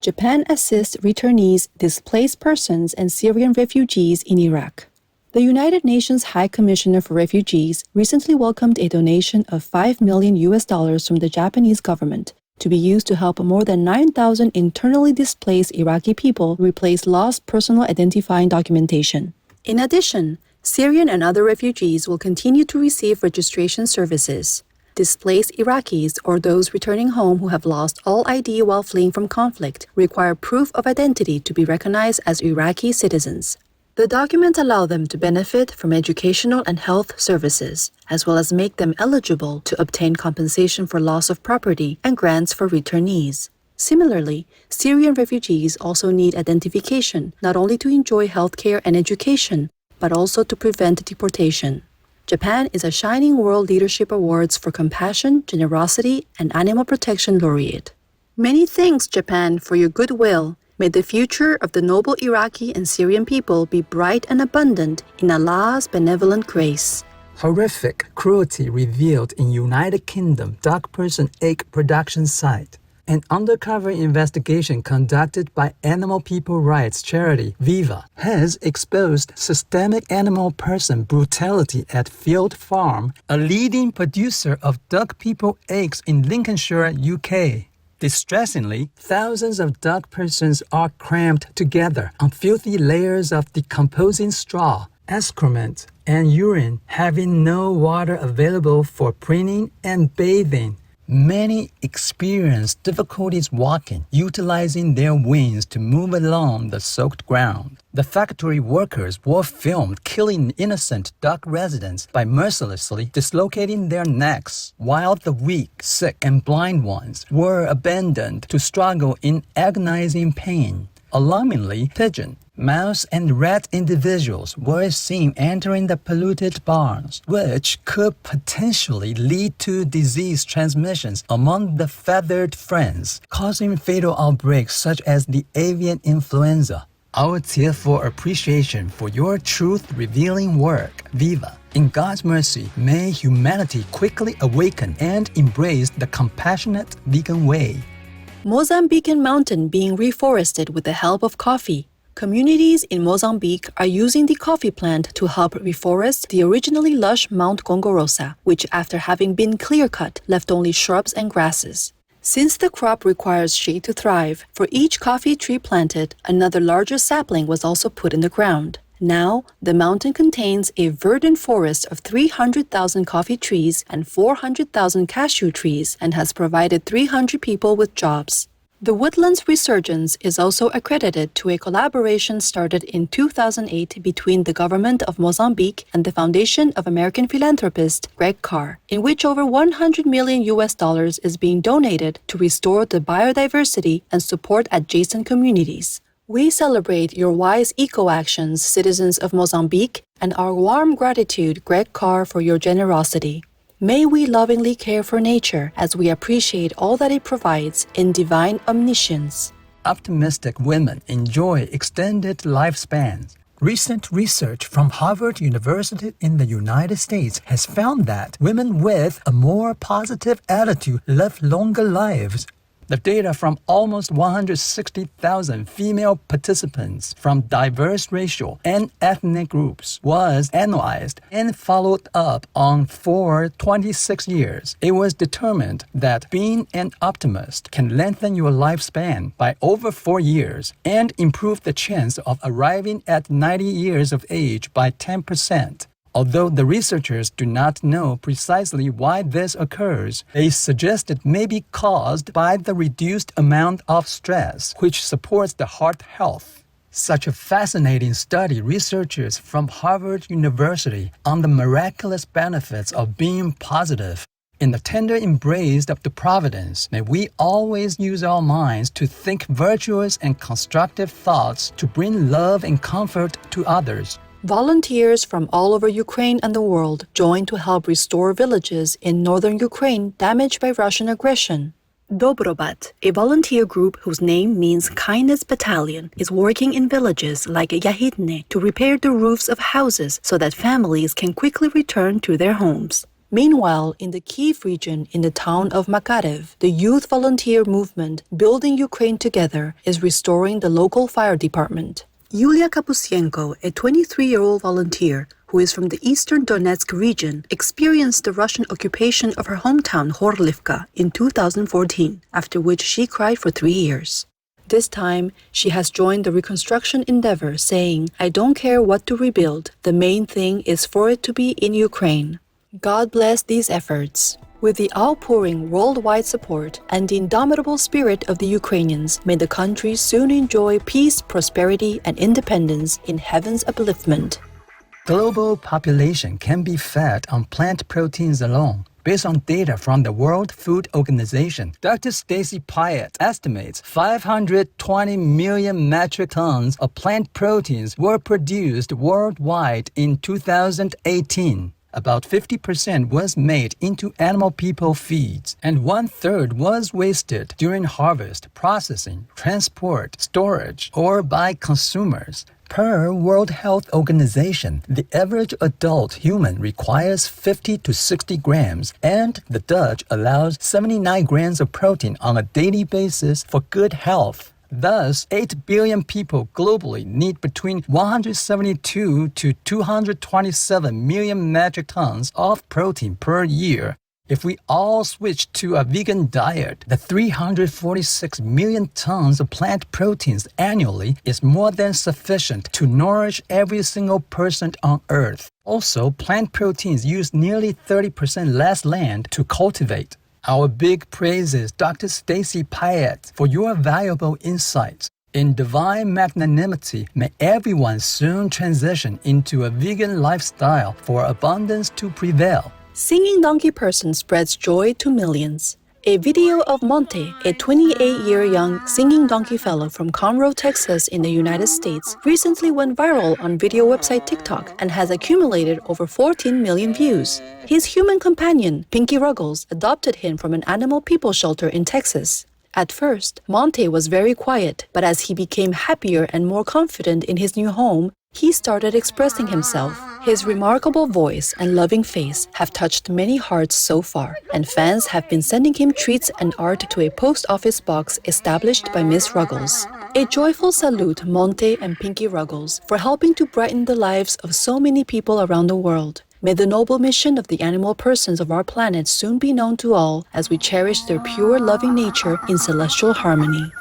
Japan assists returnees, displaced persons, and Syrian refugees in Iraq. The United Nations High Commissioner for Refugees recently welcomed a donation of $5 million from the Japanese government to be used to help more than 9,000 internally displaced Iraqi people replace lost personal identifying documentation. In addition, Syrian and other refugees will continue to receive registration services. Displaced Iraqis or those returning home who have lost all ID while fleeing from conflict require proof of identity to be recognized as Iraqi citizens. The documents allow them to benefit from educational and health services, as well as make them eligible to obtain compensation for loss of property and grants for returnees. Similarly, Syrian refugees also need identification not only to enjoy healthcare and education, but also to prevent deportation. Japan is a Shining World Leadership Awards for Compassion, Generosity, and Animal Protection laureate. Many thanks, Japan, for your goodwill. May the future of the noble Iraqi and Syrian people be bright and abundant in Allah's benevolent grace. Horrific cruelty revealed in United Kingdom duck person egg production site. An undercover investigation conducted by animal people rights charity Viva has exposed systemic animal person brutality at Field Farm, a leading producer of duck people eggs in Lincolnshire, UK. Distressingly, thousands of duck persons are crammed together on filthy layers of decomposing straw, excrement, and urine, having no water available for preening and bathing. Many experience difficulties walking, utilizing their wings to move along the soaked ground. The factory workers were filmed killing innocent duck residents by mercilessly dislocating their necks, while the weak, sick, and blind ones were abandoned to struggle in agonizing pain. Alarmingly, pigeon, mouse, and rat individuals were seen entering the polluted barns, which could potentially lead to disease transmissions among the feathered friends, causing fatal outbreaks such as the avian influenza. Our tearful appreciation for your truth-revealing work, Viva. In God's mercy, may humanity quickly awaken and embrace the compassionate vegan way. Mozambican mountain being reforested with the help of coffee. Communities in Mozambique are using the coffee plant to help reforest the originally lush Mount Gongorosa, which after having been clear-cut left only shrubs and grasses. Since the crop requires shade to thrive, for each coffee tree planted, another larger sapling was also put in the ground. Now, the mountain contains a verdant forest of 300,000 coffee trees and 400,000 cashew trees and has provided 300 people with jobs. The woodland's resurgence is also accredited to a collaboration started in 2008 between the government of Mozambique and the Foundation of American philanthropist Greg Carr, in which over $100 million is being donated to restore the biodiversity and support adjacent communities. We celebrate your wise eco-actions, citizens of Mozambique, and our warm gratitude, Greg Carr, for your generosity. May we lovingly care for nature as we appreciate all that it provides in divine omniscience. Optimistic women enjoy extended lifespans. Recent research from Harvard University in the United States has found that women with a more positive attitude live longer lives. The data from almost 160,000 female participants from diverse racial and ethnic groups was analyzed and followed up on for 26 years. It was determined that being an optimist can lengthen your lifespan by over 4 years and improve the chance of arriving at 90 years of age by 10%. Although the researchers do not know precisely why this occurs, they suggest it may be caused by the reduced amount of stress, which supports the heart health. Such a fascinating study researchers from Harvard University on the miraculous benefits of being positive. In the tender embrace of the providence, may we always use our minds to think virtuous and constructive thoughts to bring love and comfort to others. Volunteers from all over Ukraine and the world join to help restore villages in northern Ukraine damaged by Russian aggression. Dobrobat, a volunteer group whose name means Kindness Battalion, is working in villages like Yahidne to repair the roofs of houses so that families can quickly return to their homes. Meanwhile, in the Kyiv region in the town of Makarev, the youth volunteer movement Building Ukraine Together is restoring the local fire department. Yulia Kapusienko, a 23-year-old volunteer who is from the eastern Donetsk region, experienced the Russian occupation of her hometown Horlivka in 2014, after which she cried for 3 years. This time, she has joined the reconstruction endeavor, saying, "I don't care what to rebuild. The main thing is for it to be in Ukraine." God bless these efforts. With the outpouring worldwide support and the indomitable spirit of the Ukrainians, may the country soon enjoy peace, prosperity, and independence in heaven's upliftment. Global population can be fed on plant proteins alone. Based on data from the World Food Organization, Dr. Stacy Pyatt estimates 520 million metric tons of plant proteins were produced worldwide in 2018. About 50% was made into animal people feeds, and 1/3 was wasted during harvest, processing, transport, storage, or by consumers. Per World Health Organization, the average adult human requires 50 to 60 grams, and the Dutch allows 79 grams of protein on a daily basis for good health. Thus, 8 billion people globally need between 172 to 227 million metric tons of protein per year. If we all switch to a vegan diet, the 346 million tons of plant proteins annually is more than sufficient to nourish every single person on Earth. Also, plant proteins use nearly 30% less land to cultivate. Our big praises, Dr. Stacy Pyatt, for your valuable insights. In divine magnanimity, may everyone soon transition into a vegan lifestyle for abundance to prevail. Singing donkey person spreads joy to millions. A video of Monte, a 28-year young singing donkey fellow from Conroe, Texas in the United States, recently went viral on video website TikTok and has accumulated over 14 million views. His human companion, Pinky Ruggles, adopted him from an animal people shelter in Texas. At first, Monte was very quiet, but as he became happier and more confident in his new home, he started expressing himself. His remarkable voice and loving face have touched many hearts so far, and fans have been sending him treats and art to a post office box established by Miss Ruggles. A joyful salute, Monte and Pinky Ruggles, for helping to brighten the lives of so many people around the world. May the noble mission of the animal persons of our planet soon be known to all as we cherish their pure, loving nature in celestial harmony.